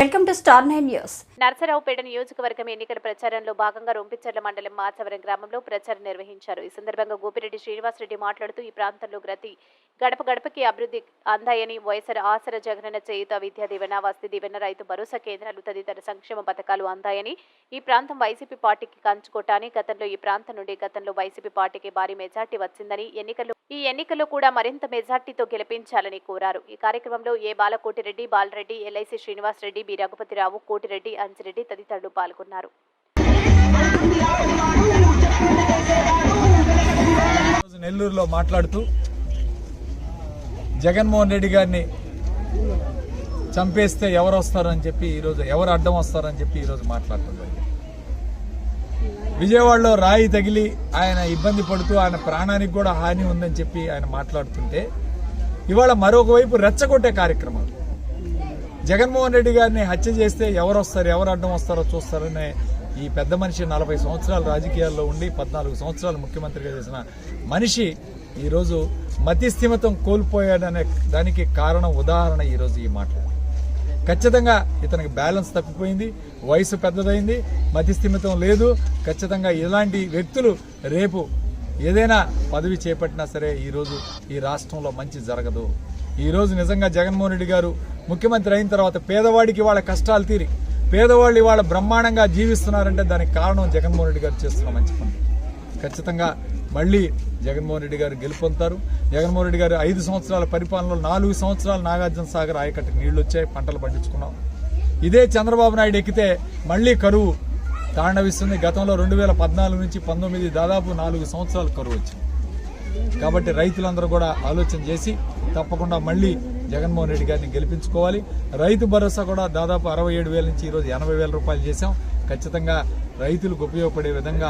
Welcome to star 9 news. Narasaraopet నియోజకవర్గం ఎన్నికల ప్రచారంలో భాగంగా రొంపిచెర్ల మండలం మాచవరం గ్రామంలో ప్రచారం నిర్వహించారు. ఈ సందర్భంగా గోపిరెడ్డి శ్రీనివాసరెడ్డి మాట్లాడుతూ ఈ ప్రాంతంలో ప్రతి గడప గడపకి అభివృద్ధి అందాయని, వైఎస్ఆర్ ఆసర జగనన్న చేయుత, విద్యా దీవెన, వసతి దీవెన, రైతు భరోసా కేంద్రాలు తదితర సంక్షేమ పథకాలు అందాయని, ఈ ప్రాంతం వైసీపీ పార్టీకి కంచుకోటాని, గతంలో ఈ ప్రాంతం నుండి వైసీపీ పార్టీకి భారీ మెజార్టీ వచ్చిందని, ఈ ఎన్నికల్లో కూడా మరింత మెజార్టీతో గెలిపించాలని కోరారు. ఈ కార్యక్రమంలో ఏ బాలకోటిరెడ్డి, బాలరెడ్డి, ఎల్ఐసి శ్రీనివాసరెడ్డి, బి రఘుపతిరావు, కోటిరెడ్డి, అంజిరెడ్డి తదితరులు పాల్గొన్నారు. నెల్లూరులో మాట్లాడుతూ జగన్మోహన్ రెడ్డి గారిని చంపేస్తే ఎవరు వస్తారని చెప్పి ఈరోజు ఎవరు అడ్డం వస్తారని చెప్పి ఈరోజు మాట్లాడుతున్నారు. విజయవాడలో రాయి తగిలి ఆయన ఇబ్బంది పడుతూ ఆయన ప్రాణానికి కూడా హాని ఉందని చెప్పి ఆయన మాట్లాడుతుంటే ఇవాళ మరొక వైపు రెచ్చగొట్టే కార్యక్రమాలు. జగన్మోహన్ రెడ్డి గారిని హత్య చేస్తే ఎవరు వస్తారు, ఎవరు అడ్డం వస్తారో చూస్తారనే ఈ పెద్ద మనిషి 40 సంవత్సరాలు రాజకీయాల్లో ఉండి 14 సంవత్సరాలు ముఖ్యమంత్రిగా చేసిన మనిషి ఈరోజు మతి స్థిమితం కోల్పోయాడనే దానికి కారణం ఉదాహరణ ఈరోజు ఈ మాట. ఖచ్చితంగా ఇతనికి బ్యాలెన్స్ తప్పిపోయింది, వయసు పెద్దదైంది, మతి స్థిమితం లేదు. ఖచ్చితంగా ఇలాంటి వ్యక్తులు రేపు ఏదైనా పదవి చేపట్టినా సరే ఈరోజు ఈ రాష్ట్రంలో మంచి జరగదు. ఈరోజు నిజంగా జగన్మోహన్ రెడ్డి గారు ముఖ్యమంత్రి అయిన తర్వాత పేదవాడికి వాళ్ళ కష్టాలు తీరి పేదవాళ్ళు ఇవాళ బ్రహ్మాండంగా జీవిస్తున్నారంటే దానికి కారణం జగన్మోహన్ రెడ్డి గారు చేస్తున్న మంచి పని. ఖచ్చితంగా మళ్ళీ జగన్మోహన్ రెడ్డి గారు గెలుపొందుతారు. జగన్మోహన్ రెడ్డి గారు 5 సంవత్సరాల పరిపాలనలో 4 సంవత్సరాలు నాగార్జున సాగర్ ఆయకట్టుకు నీళ్లు వచ్చాయి, పంటలు పండించుకున్నాం. ఇదే చంద్రబాబు నాయుడు ఎక్కితే మళ్లీ కరువు తాండవిస్తుంది. గతంలో 2014 నుంచి 19 దాదాపు 4 సంవత్సరాలు కరువు వచ్చింది. కాబట్టి రైతులందరూ కూడా ఆలోచన చేసి తప్పకుండా మళ్లీ జగన్మోహన్ రెడ్డి గారిని గెలిపించుకోవాలి. రైతు భరోసా కూడా దాదాపు 67,000 నుంచి ఈరోజు 80,000 రూపాయలు చేశాం. ఖచ్చితంగా రైతులకు ఉపయోగపడే విధంగా